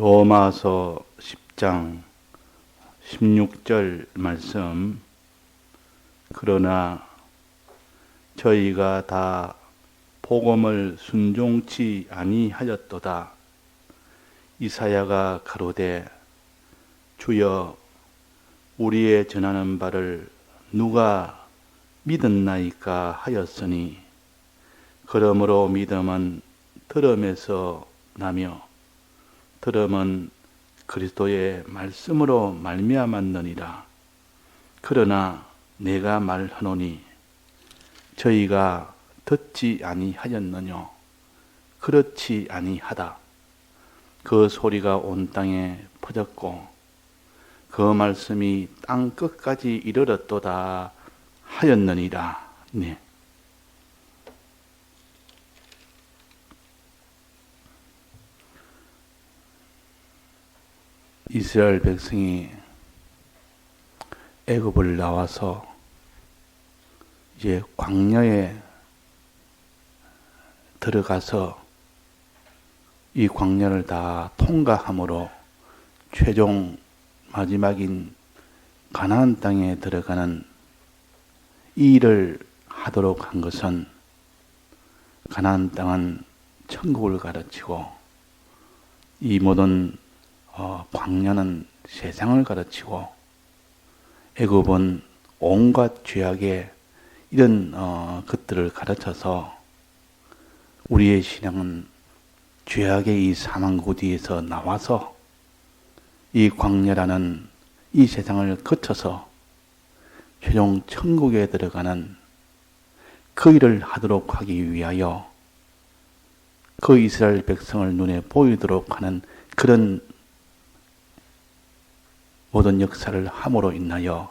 로마서 10장 16절 말씀. 그러나 저희가 다 복음을 순종치 아니하였도다. 이사야가 가로되 주여 우리의 전하는 바를 누가 믿었나이까 하였으니 그러므로 믿음은 들음에서 나며 들음은 그리스도의 말씀으로 말미암았느니라. 그러나 내가 말하노니 저희가 듣지 아니하였느뇨. 그렇지 아니하다. 그 소리가 온 땅에 퍼졌고 그 말씀이 땅 끝까지 이르렀도다 하였느니라. 네. 이스라엘 백성이 애굽을 나와서 이제 광야에 들어가서 이 광야를 다 통과함으로 최종 마지막인 가나안 땅에 들어가는 이 일을 하도록 한 것은 가나안 땅은 천국을 가르치고 이 모든 광야는 세상을 가르치고 애굽은 온갖 죄악의 이런 것들을 가르쳐서 우리의 신앙은 죄악의 이 사망구디에서 나와서 이 광야라는 이 세상을 거쳐서 최종 천국에 들어가는 그 일을 하도록 하기 위하여 그 이스라엘 백성을 눈에 보이도록 하는 그런 모든 역사를 함으로 인하여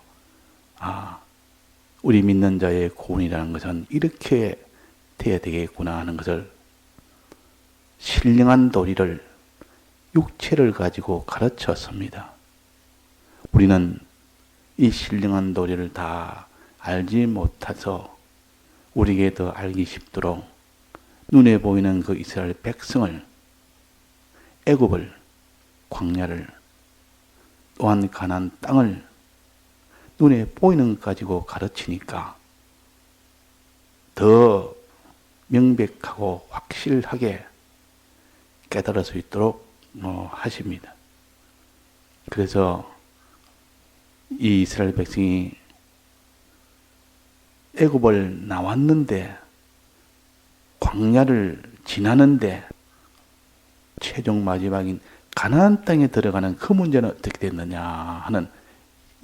우리 믿는 자의 구원이라는 것은 이렇게 돼야 되겠구나 하는 것을 신령한 도리를 육체를 가지고 가르쳤습니다. 우리는 이 신령한 도리를 다 알지 못해서 우리에게 더 알기 쉽도록 눈에 보이는 그 이스라엘 백성을 애굽을 광야를 또한 가나안 땅을 눈에 보이는 것 가지고 가르치니까 더 명백하고 확실하게 깨달을 수 있도록 하십니다. 그래서 이 이스라엘 백성이 애굽을 나왔는데 광야를 지나는데 최종 마지막인 가나안 땅에 들어가는 그 문제는 어떻게 됐느냐 하는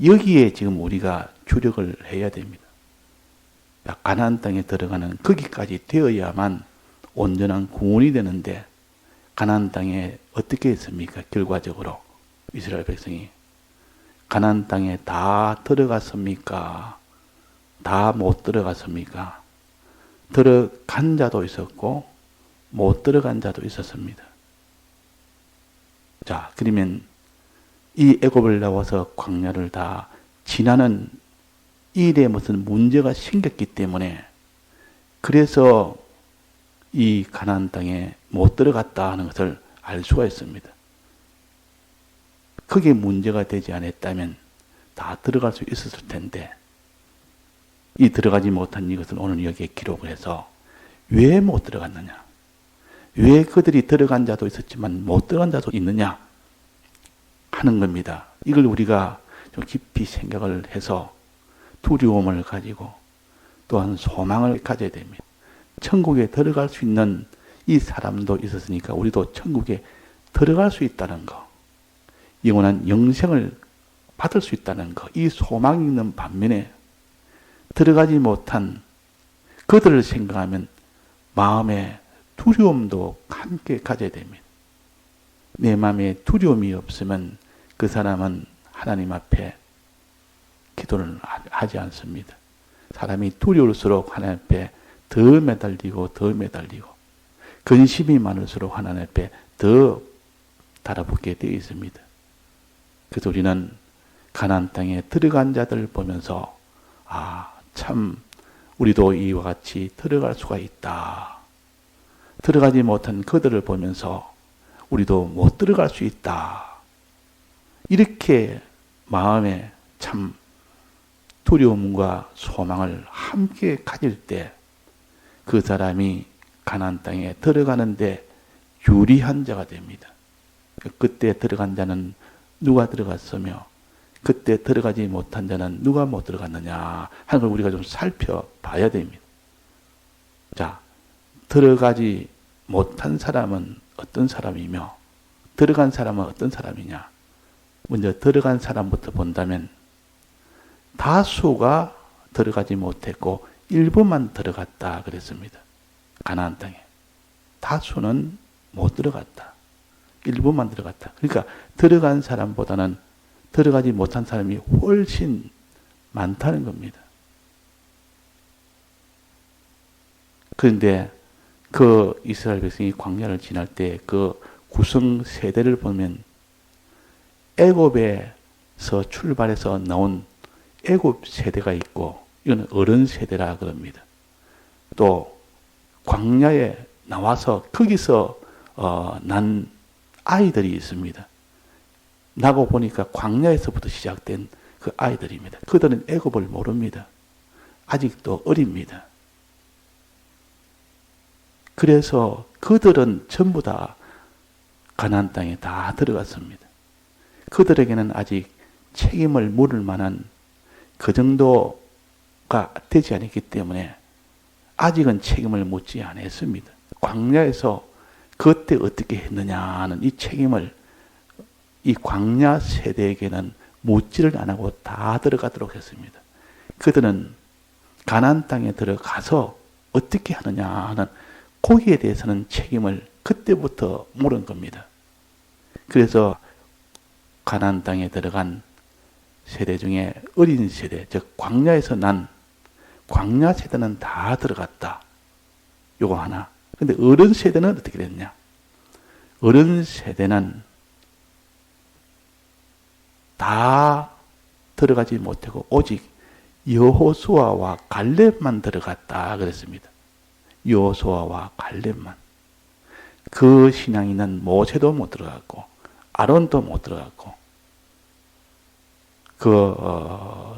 여기에 지금 우리가 주력을 해야 됩니다. 가나안 땅에 들어가는 거기까지 되어야만 온전한 구원이 되는데 가나안 땅에 어떻게 했습니까? 결과적으로 이스라엘 백성이 가나안 땅에 다 들어갔습니까? 다 못 들어갔습니까? 들어간 자도 있었고 못 들어간 자도 있었습니다. 자, 그러면 이 애굽을 나와서 광야를 다 지나는 일에 무슨 문제가 생겼기 때문에 그래서 이 가나안 땅에 못 들어갔다 하는 것을 알 수가 있습니다. 그게 문제가 되지 않았다면 다 들어갈 수 있었을 텐데 이 들어가지 못한 이것을 오늘 여기에 기록을 해서 왜 못 들어갔느냐? 왜 그들이 들어간 자도 있었지만 못 들어간 자도 있느냐 하는 겁니다. 이걸 우리가 좀 깊이 생각을 해서 두려움을 가지고 또한 소망을 가져야 됩니다. 천국에 들어갈 수 있는 이 사람도 있었으니까 우리도 천국에 들어갈 수 있다는 거, 영원한 영생을 받을 수 있다는 거, 이 소망이 있는 반면에 들어가지 못한 그들을 생각하면 마음에 두려움도 함께 가져야 됩니다. 내 마음에 두려움이 없으면 그 사람은 하나님 앞에 기도를 하지 않습니다. 사람이 두려울수록 하나님 앞에 더 매달리고 근심이 많을수록 하나님 앞에 더 달아붙게 되어 있습니다. 그래서 우리는 가나안 땅에 들어간 자들을 보면서 참 우리도 이와 같이 들어갈 수가 있다. 들어가지 못한 그들을 보면서 우리도 못 들어갈 수 있다. 이렇게 마음에 참 두려움과 소망을 함께 가질 때 그 사람이 가나안 땅에 들어가는데 유리한 자가 됩니다. 그때 들어간 자는 누가 들어갔으며 그때 들어가지 못한 자는 누가 못 들어갔느냐 하는 걸 우리가 좀 살펴봐야 됩니다. 자, 들어가지 못한 사람은 어떤 사람이며 들어간 사람은 어떤 사람이냐. 먼저 들어간 사람부터 본다면 다수가 들어가지 못했고 일부만 들어갔다 그랬습니다. 가나안 땅에. 다수는 못 들어갔다. 일부만 들어갔다. 그러니까 들어간 사람보다는 들어가지 못한 사람이 훨씬 많다는 겁니다. 그런데 그 이스라엘 백성이 광야를 지날 때 그 구성 세대를 보면 애굽에서 출발해서 나온 애굽 세대가 있고 이건 어른 세대라 그럽니다. 또 광야에 나와서 거기서 난 아이들이 있습니다. 나고 보니까 광야에서부터 시작된 그 아이들입니다. 그들은 애굽을 모릅니다. 아직도 어립니다. 그래서 그들은 전부 다 가나안 땅에 다 들어갔습니다. 그들에게는 아직 책임을 물을 만한 그 정도가 되지 않았기 때문에 아직은 책임을 묻지 않았습니다. 광야에서 그때 어떻게 했느냐는 이 책임을 이 광야 세대에게는 묻지를 안 하고 다 들어가도록 했습니다. 그들은 가나안 땅에 들어가서 어떻게 하느냐 하는 거기에 대해서는 책임을 그때부터 물은 겁니다. 그래서 가나안 땅에 들어간 세대 중에 어린 세대, 즉 광야에서 난 광야 세대는 다 들어갔다. 요거 하나. 근데 어른 세대는 어떻게 됐냐? 어른 세대는 다 들어가지 못하고 오직 여호수아와 갈렙만 들어갔다 그랬습니다. 여호수아와 갈렙만. 그 신앙인은 모세도 못 들어갔고 아론도 못 들어갔고 그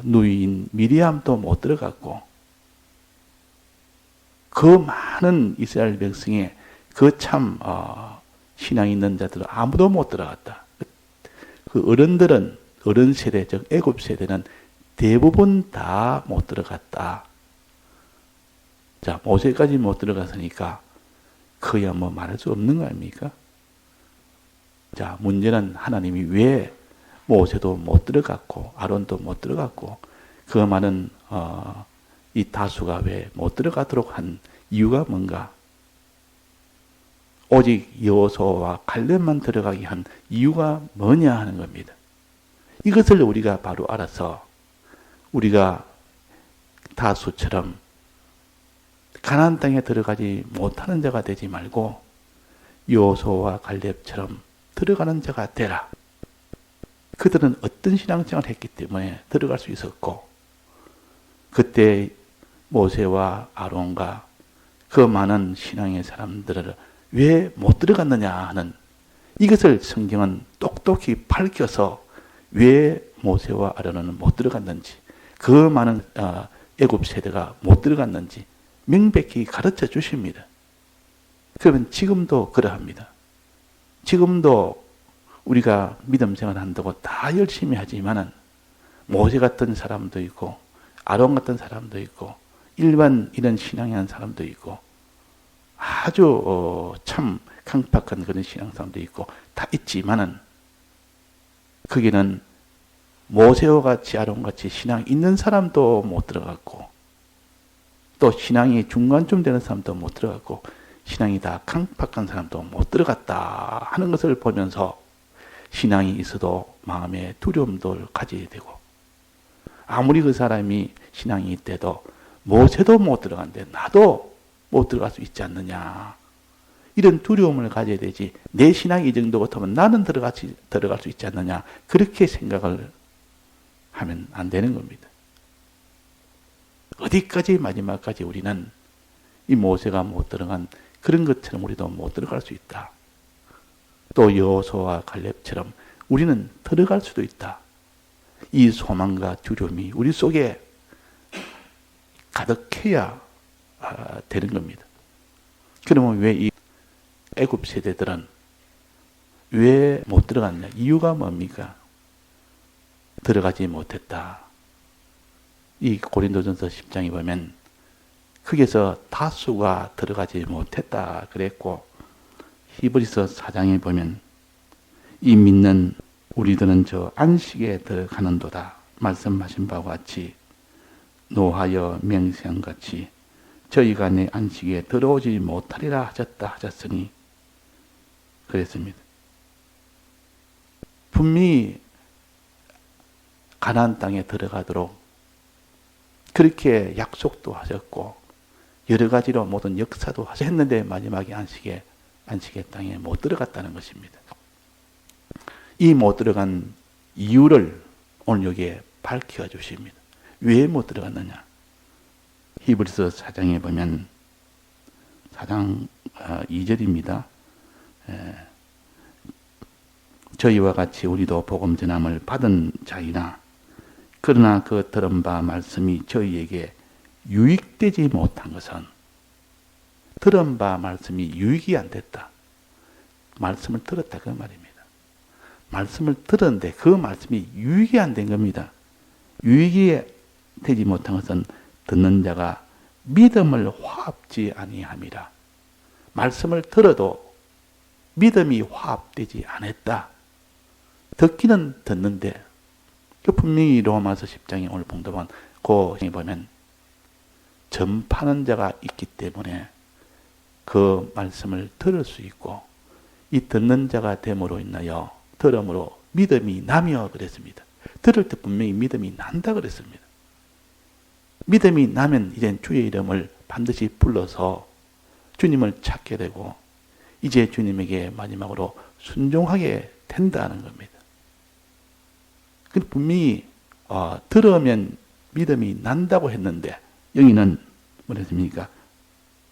누이인 미리암도 못 들어갔고 그 많은 이스라엘 백성의 그 참 신앙 있는 자들은 아무도 못 들어갔다. 그 어른들은 어른 세대 즉 애굽 세대는 대부분 다 못 들어갔다. 자, 모세까지 못 들어갔으니까 그야 뭐 말할 수 없는 거 아닙니까? 자, 문제는 하나님이 왜 모세도 못 들어갔고 아론도 못 들어갔고 그 많은 이 다수가 왜 못 들어가도록 한 이유가 뭔가? 오직 여호수아와 갈렙만 들어가게 한 이유가 뭐냐 하는 겁니다. 이것을 우리가 바로 알아서 우리가 다수처럼 가나안 땅에 들어가지 못하는 자가 되지 말고 여호수아와 갈렙처럼 들어가는 자가 되라. 그들은 어떤 신앙생활을 했기 때문에 들어갈 수 있었고 그때 모세와 아론과 그 많은 신앙의 사람들을 왜 못 들어갔느냐 하는 이것을 성경은 똑똑히 밝혀서 왜 모세와 아론은 못 들어갔는지 그 많은 애굽 세대가 못 들어갔는지 명백히 가르쳐 주십니다. 그러면 지금도 그러합니다. 지금도 우리가 믿음 생활 한다고 다 열심히 하지만은 모세 같은 사람도 있고 아론 같은 사람도 있고 일반 이런 신앙의 사람도 있고 아주 참 강팍한 그런 신앙 사람도 있고 다 있지만은 거기는 모세와 같이 아론 같이 신앙 있는 사람도 못 들어갔고 또 신앙이 중간쯤 되는 사람도 못 들어갔고 신앙이 다 강팍한 사람도 못 들어갔다 하는 것을 보면서 신앙이 있어도 마음에 두려움도 가지게 되고 아무리 그 사람이 신앙이 있대도 모세도 못 들어간대 나도 못 들어갈 수 있지 않느냐 이런 두려움을 가져야 되지 내 신앙이 이 정도 같으면 나는 들어갈 수 있지 않느냐 그렇게 생각을 하면 안 되는 겁니다. 어디까지 마지막까지 우리는 이 모세가 못 들어간 그런 것처럼 우리도 못 들어갈 수 있다. 또 여호수아와 갈렙처럼 우리는 들어갈 수도 있다. 이 소망과 두려움이 우리 속에 가득해야 되는 겁니다. 그러면 왜 이 애굽 세대들은 왜 못 들어갔냐? 이유가 뭡니까? 들어가지 못했다. 이 고린도전서 10장에 보면 거기서 다수가 들어가지 못했다 그랬고, 히브리서 4장에 보면 이 믿는 우리들은 저 안식에 들어가는도다 말씀하신 바와 같이 노하여 맹세한같이 저희가 내 안식에 들어오지 못하리라 하셨으니 그랬습니다. 분명히 가나안 땅에 들어가도록 그렇게 약속도 하셨고 여러 가지로 모든 역사도 하셨는데 마지막에 안식의 땅에 못 들어갔다는 것입니다. 이 못 들어간 이유를 오늘 여기에 밝혀 주십니다. 왜 못 들어갔느냐? 히브리서 4장에 보면 4장 2절입니다. 저희와 같이 우리도 복음 전함을 받은 자이나 그러나 그 들은 바 말씀이 저희에게 유익되지 못한 것은 들은 바 말씀이 유익이 안 됐다. 말씀을 들었다 그 말입니다. 말씀을 들었는데 그 말씀이 유익이 안 된 겁니다. 유익이 되지 못한 것은 듣는 자가 믿음을 화합지 아니함이라. 말씀을 들어도 믿음이 화합되지 않았다. 듣기는 듣는데 그 분명히 로마서 10장에 오늘 봉독한 그 보면 전파하는 자가 있기 때문에 그 말씀을 들을 수 있고 이 듣는 자가 됨으로 인하여 들음으로 믿음이 나며 그랬습니다. 들을 때 분명히 믿음이 난다 그랬습니다. 믿음이 나면 이젠 주의 이름을 반드시 불러서 주님을 찾게 되고 이제 주님에게 마지막으로 순종하게 된다는 겁니다. 근데 분명히 들으면 믿음이 난다고 했는데 여기는 뭐랬습니까?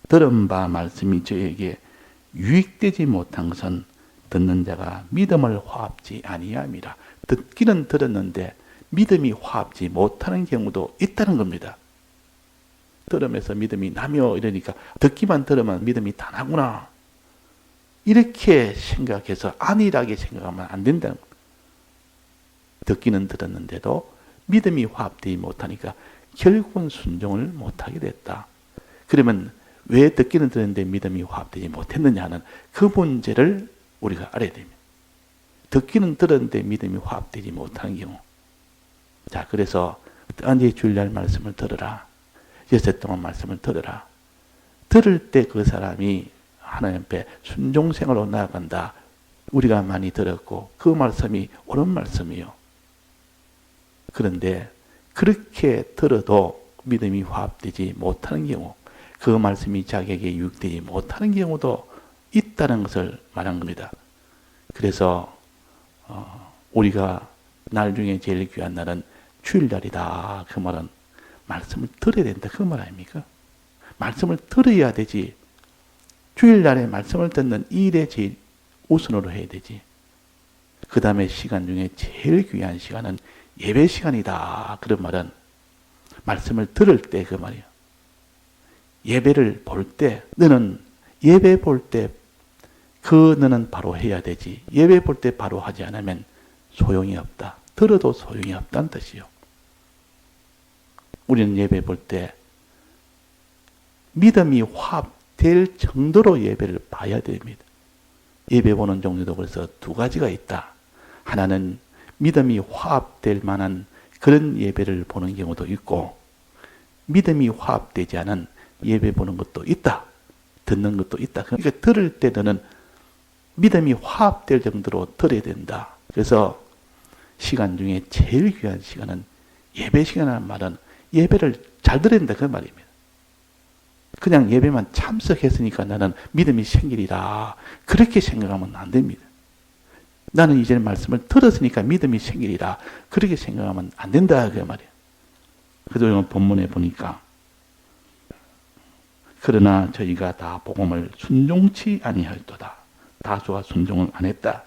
들은 바 말씀이 저에게 유익되지 못한 것은 듣는 자가 믿음을 화합지 아니함이라. 듣기는 들었는데 믿음이 화합지 못하는 경우도 있다는 겁니다. 들으면서 믿음이 나며 이러니까 듣기만 들으면 믿음이 다 나구나. 이렇게 생각해서 안일하게 생각하면 안 된다는 겁니다. 듣기는 들었는데도 믿음이 화합되지 못하니까 결국은 순종을 못하게 됐다. 그러면 왜 듣기는 들었는데 믿음이 화합되지 못했느냐 하는 그 문제를 우리가 알아야 됩니다. 듣기는 들었는데 믿음이 화합되지 못하는 경우. 자, 그래서 언제 주일날 말씀을 들으라. 여섯 동안 말씀을 들으라. 들을 때 그 사람이 하나님 앞에 순종생활로 나아간다. 우리가 많이 들었고 그 말씀이 옳은 말씀이요. 그런데 그렇게 들어도 믿음이 화합되지 못하는 경우, 그 말씀이 자기에게 유익되지 못하는 경우도 있다는 것을 말한 겁니다. 그래서 우리가 날 중에 제일 귀한 날은 주일날이다. 그 말은 말씀을 들어야 된다. 그 말 아닙니까? 말씀을 들어야 되지. 주일날에 말씀을 듣는 일에 제일 우선으로 해야 되지. 그 다음에 시간 중에 제일 귀한 시간은 예배 시간이다. 그런 말은 말씀을 들을 때 그 말이에요. 예배를 볼 때 너는 예배 볼 때 그 너는 바로 해야 되지. 예배 볼 때 바로 하지 않으면 소용이 없다. 들어도 소용이 없다는 뜻이요. 우리는 예배 볼 때 믿음이 화합될 정도로 예배를 봐야 됩니다. 예배 보는 종류도 그래서 두 가지가 있다. 하나는 믿음이 화합될 만한 그런 예배를 보는 경우도 있고 믿음이 화합되지 않은 예배 보는 것도 있다. 듣는 것도 있다. 그러니까 들을 때 너는 믿음이 화합될 정도로 들어야 된다. 그래서 시간 중에 제일 귀한 시간은 예배 시간이라는 말은 예배를 잘 들어야 된다. 그 말입니다. 그냥 예배만 참석했으니까 나는 믿음이 생기리라. 그렇게 생각하면 안 됩니다. 나는 이제 말씀을 들었으니까 믿음이 생기리라. 그렇게 생각하면 안 된다. 그 말이에요. 그래서 본문에 보니까 그러나 저희가 다 복음을 순종치 아니하였도다. 다수가 순종을 안 했다.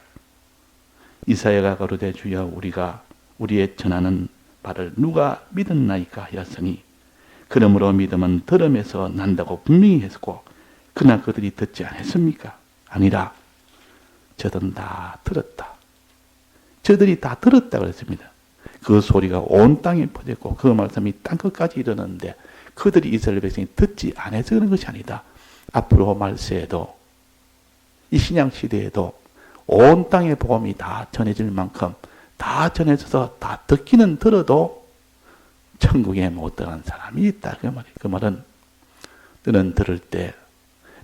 이사야가 가로되 주여 우리가 우리의 전하는 바를 누가 믿었나이까 하였으니 그러므로 믿음은 들음에서 난다고 분명히 했고 그러나 그들이 듣지 않았습니까? 아니라 저들은 다 들었다. 저들이 다 들었다 그랬습니다. 그 소리가 온 땅에 퍼졌고 그 말씀이 땅끝까지 이르렀는데 그들이 이스라엘 백성이 듣지 않아서 그런 것이 아니다. 앞으로 말세에도 이 신약 시대에도 온 땅의 복음이 다 전해질 만큼 다 전해져서 다 듣기는 들어도 천국에 못 들어간 사람이 있다. 그 말이에요. 그 말은 너는 들을 때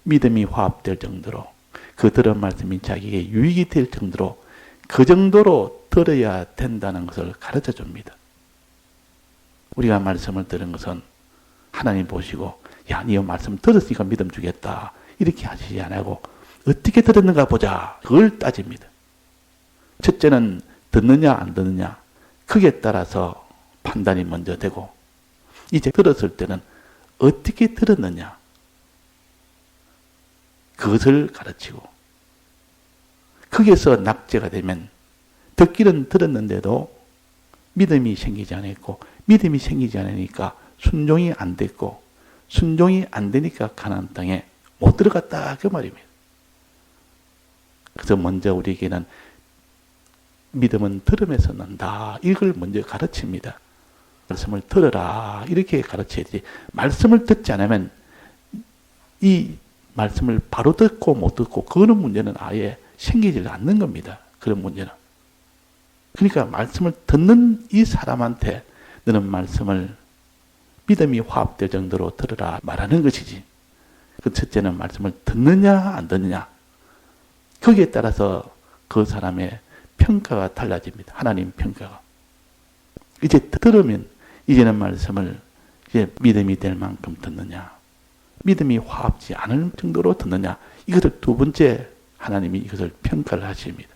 믿음이 화합될 정도로 그 들은 말씀이 자기에게 유익이 될 정도로 그 정도로 들어야 된다는 것을 가르쳐 줍니다. 우리가 말씀을 들은 것은 하나님 보시고 야, 네 말씀 들었으니까 믿음 주겠다. 이렇게 하시지 않고 어떻게 들었는가 보자. 그걸 따집니다. 첫째는 듣느냐 안 듣느냐. 그에 따라서 판단이 먼저 되고 이제 들었을 때는 어떻게 들었느냐. 그것을 가르치고 거기에서 낙제가 되면 듣기는 들었는데도 믿음이 생기지 않았고 믿음이 생기지 않으니까 순종이 안 됐고 순종이 안 되니까 가나안 땅에 못 들어갔다 그 말입니다. 그래서 먼저 우리에게는 믿음은 들음에서 난다. 이걸 먼저 가르칩니다. 말씀을 들어라 이렇게 가르쳐야지 말씀을 듣지 않으면 이 말씀을 바로 듣고 못 듣고 그런 문제는 아예 생기지 않는 겁니다. 그런 문제는. 그러니까 말씀을 듣는 이 사람한테 너는 말씀을 믿음이 화합될 정도로 들으라 말하는 것이지. 그 첫째는 말씀을 듣느냐 안 듣느냐. 거기에 따라서 그 사람의 평가가 달라집니다. 하나님 평가가. 이제 들으면 이제는 말씀을 이제 믿음이 될 만큼 듣느냐. 믿음이 화합지 않을 정도로 듣느냐. 이것을 두 번째 하나님이 이것을 평가를 하십니다.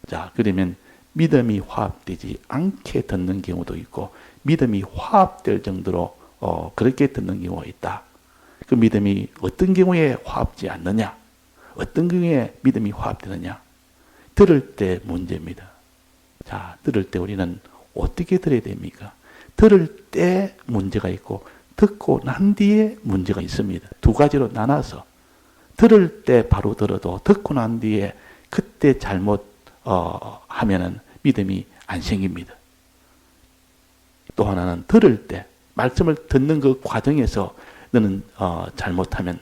자, 그러면 믿음이 화합되지 않게 듣는 경우도 있고 믿음이 화합될 정도로 그렇게 듣는 경우가 있다. 그 믿음이 어떤 경우에 화합지 않느냐? 어떤 경우에 믿음이 화합되느냐? 들을 때 문제입니다. 자, 들을 때 우리는 어떻게 들어야 됩니까? 들을 때 문제가 있고 듣고 난 뒤에 문제가 있습니다. 두 가지로 나눠서 들을 때 바로 들어도 듣고 난 뒤에 그때 잘못 하면은 믿음이 안 생깁니다. 또 하나는 들을 때 말씀을 듣는 그 과정에서 너는 잘못하면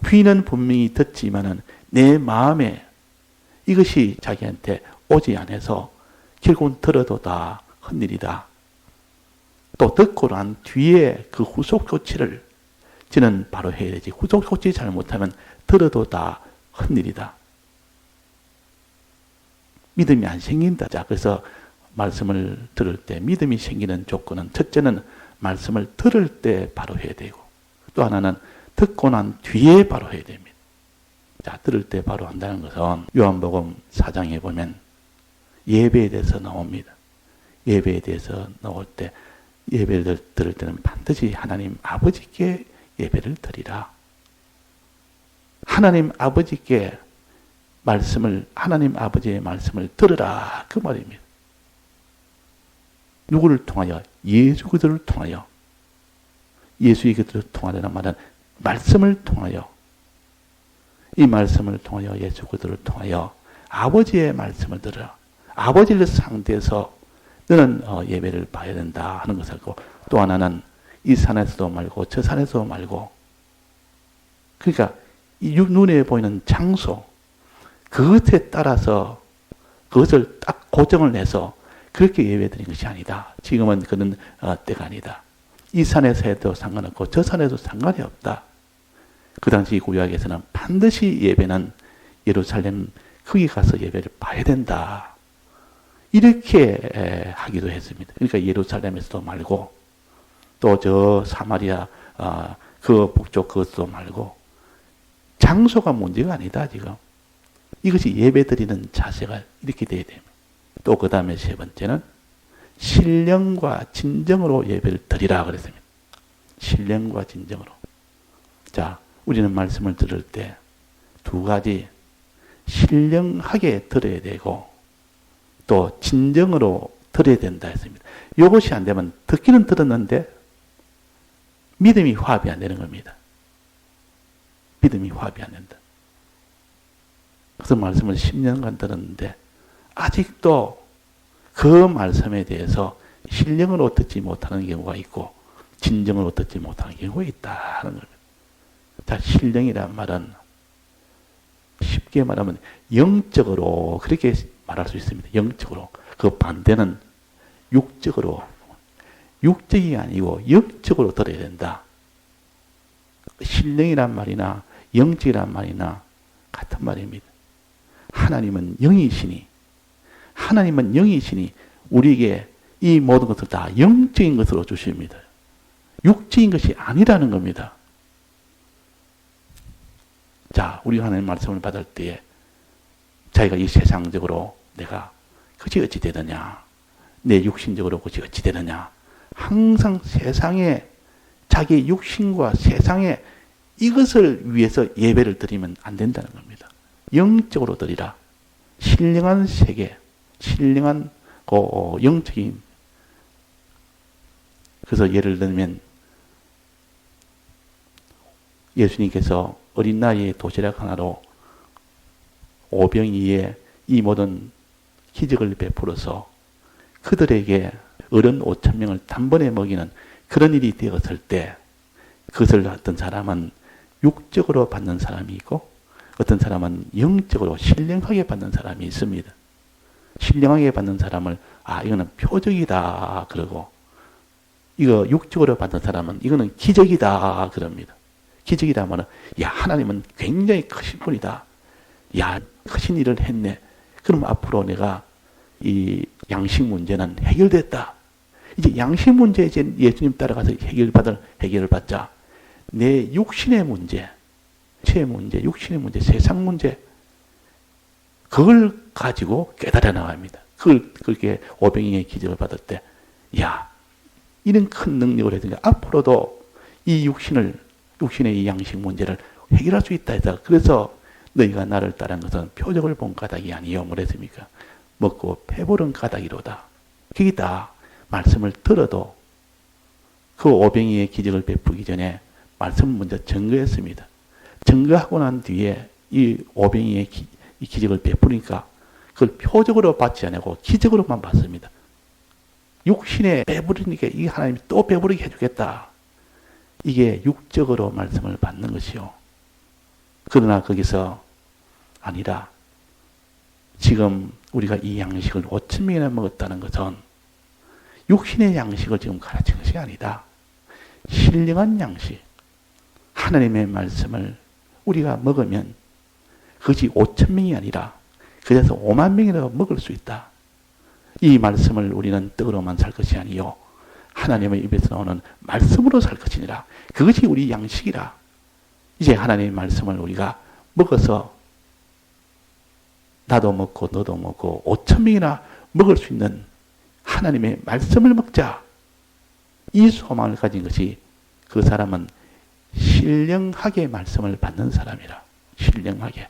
귀는 분명히 듣지만은 내 마음에 이것이 자기한테 오지 않아서 결국은 들어도 다 헛일이다. 또 듣고 난 뒤에 그 후속 조치를 저는 바로 해야 되지. 후속 조치 잘못하면 들어도 다 헛일이다. 믿음이 안 생긴다. 자, 그래서 말씀을 들을 때 믿음이 생기는 조건은 첫째는 말씀을 들을 때 바로 해야 되고 또 하나는 듣고 난 뒤에 바로 해야 됩니다. 자, 들을 때 바로 한다는 것은 요한복음 4장에 보면 예배에 대해서 나옵니다. 예배에 대해서 나올 때 예배를 들을 때는 반드시 하나님 아버지께 예배를 드리라. 하나님 아버지께 하나님 아버지의 말씀을 들으라. 그 말입니다. 누구를 통하여? 예수 그리스도를 통하여. 예수 그리스도를 통하라는 말은 말씀을 통하여. 이 말씀을 통하여 예수 그리스도를 통하여 아버지의 말씀을 들으라. 아버지를 상대해서 너는 예배를 봐야 된다 하는 것을 하고 또 하나는 이 산에서도 말고 저 산에서도 말고 그러니까 이 눈에 보이는 장소 그것에 따라서 그것을 딱 고정을 해서 그렇게 예배드리는 것이 아니다. 지금은 그런 때가 아니다. 이 산에서 해도 상관없고 저 산에도 상관이 없다. 그 당시 구약에서는 반드시 예배는 예루살렘 거기 가서 예배를 봐야 된다. 이렇게 하기도 했습니다. 그러니까 예루살렘에서도 말고 또 저 사마리아 그 북쪽 그것도 말고 장소가 문제가 아니다 지금. 이것이 예배드리는 자세가 이렇게 돼야 됩니다. 또 그 다음에 세 번째는 신령과 진정으로 예배를 드리라 그랬습니다. 신령과 진정으로. 자, 우리는 말씀을 들을 때 두 가지 신령하게 들어야 되고 또 진정으로 들어야 된다 했습니다. 이것이 안 되면 듣기는 들었는데 믿음이 화합이 안 되는 겁니다. 믿음이 화합이 안 된다. 그래서 말씀을 10년간 들었는데 아직도 그 말씀에 대해서 신령으로 듣지 못하는 경우가 있고 진정으로 듣지 못하는 경우가 있다는 겁니다. 자, 신령이란 말은 쉽게 말하면 영적으로 그렇게 말할 수 있습니다. 영적으로. 그 반대는 육적으로. 육적이 아니고 영적으로 들어야 된다. 신령이란 말이나 영적이란 말이나 같은 말입니다. 하나님은 영이시니 우리에게 이 모든 것을 다 영적인 것으로 주십니다. 육적인 것이 아니라는 겁니다. 자, 우리 하나님 말씀을 받을 때에 자기가 이 세상적으로 내가 그것이 어찌 되느냐, 내 육신적으로 그것이 어찌 되느냐, 항상 세상에 자기 육신과 세상에 이것을 위해서 예배를 드리면 안 된다는 겁니다. 영적으로 드리라. 신령한 세계, 신령한 영적인. 그래서 예를 들면 예수님께서 어린 나이에 도시락 하나로 오병이에 이 모든 기적을 베풀어서 그들에게 어른 5,000명을 단번에 먹이는 그런 일이 되었을 때 그것을 어떤 사람은 육적으로 받는 사람이 있고 어떤 사람은 영적으로 신령하게 받는 사람이 있습니다. 신령하게 받는 사람을 이거는 표적이다 그러고 이거 육적으로 받는 사람은 이거는 기적이다 그럽니다. 기적이다 하면 하나님은 굉장히 크신 분이다. 크신 일을 했네. 그럼 앞으로 내가 이 양식 문제는 해결됐다. 이제 양식 문제 이제 예수님 따라가서 해결을 받자. 내 육신의 문제, 육신의 문제, 세상 문제, 그걸 가지고 깨달아 나갑니다. 그렇게 오병이의 기적을 받을 때, 이런 큰 능력을 했으니까 앞으로도 이 육신의 이 양식 문제를 해결할 수 있다 해서 그래서 너희가 나를 따른 것은 표적을 본 까닭이 아니요. 뭐랬습니까? 먹고 배부른 까닭이로다. 그게 다 말씀을 들어도 그 오병이의 기적을 베푸기 전에 말씀을 먼저 증거했습니다. 증거하고 난 뒤에 이 오병이의 이 기적을 베푸니까 그걸 표적으로 받지 않고 기적으로만 받습니다. 육신에 배부르니까 이 하나님이 또 배부르게 해주겠다. 이게 육적으로 말씀을 받는 것이요. 그러나 거기서 아니라 지금 우리가 이 양식을 5,000명이나 먹었다는 것은 육신의 양식을 지금 가르친 것이 아니다. 신령한 양식, 하나님의 말씀을 우리가 먹으면 그것이 5,000명이 아니라 그래서 5만 명이라도 먹을 수 있다. 이 말씀을 우리는 떡으로만 살 것이 아니요 하나님의 입에서 나오는 말씀으로 살 것이니라. 그것이 우리 양식이라. 이제 하나님의 말씀을 우리가 먹어서 나도 먹고 너도 먹고 5,000명이나 먹을 수 있는 하나님의 말씀을 먹자. 이 소망을 가진 것이 그 사람은 신령하게 말씀을 받는 사람이라. 신령하게.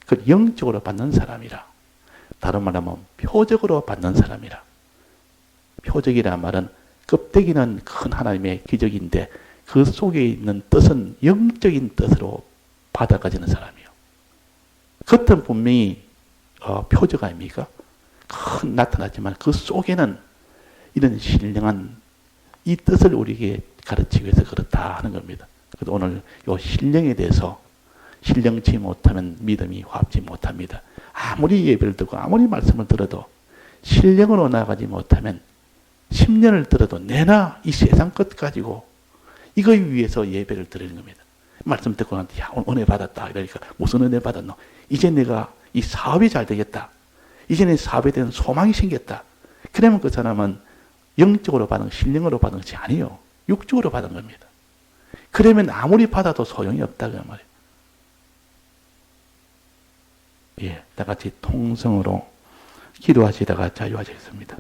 그 영적으로 받는 사람이라. 다른 말하면 표적으로 받는 사람이라. 표적이란 말은 껍데기는 큰 하나님의 기적인데 그 속에 있는 뜻은 영적인 뜻으로 받아가지는 사람이요. 겉은 분명히 표적 아닙니까? 큰 나타나지만 그 속에는 이런 신령한 이 뜻을 우리에게 가르치기 위해서 그렇다 하는 겁니다. 그래서 오늘 이 신령에 대해서 신령치 못하면 믿음이 화합지 못합니다. 아무리 예배를 듣고 아무리 말씀을 들어도 신령으로 나아가지 못하면 10년을 들어도 내나 이 세상 것 가지고 이거 위해서 예배를 드리는 겁니다. 말씀 듣고 나한테 은혜 받았다. 이러니까 무슨 은혜 받았노? 이제 내가 이 사업이 잘 되겠다. 이제 내 사업에 대한 소망이 생겼다. 그러면 그 사람은 영적으로 받은 신령으로 받은 것이 아니에요. 육적으로 받은 겁니다. 그러면 아무리 받아도 소용이 없다 그 말이에요. 다 같이 통성으로 기도하시다가 자유하시겠습니다.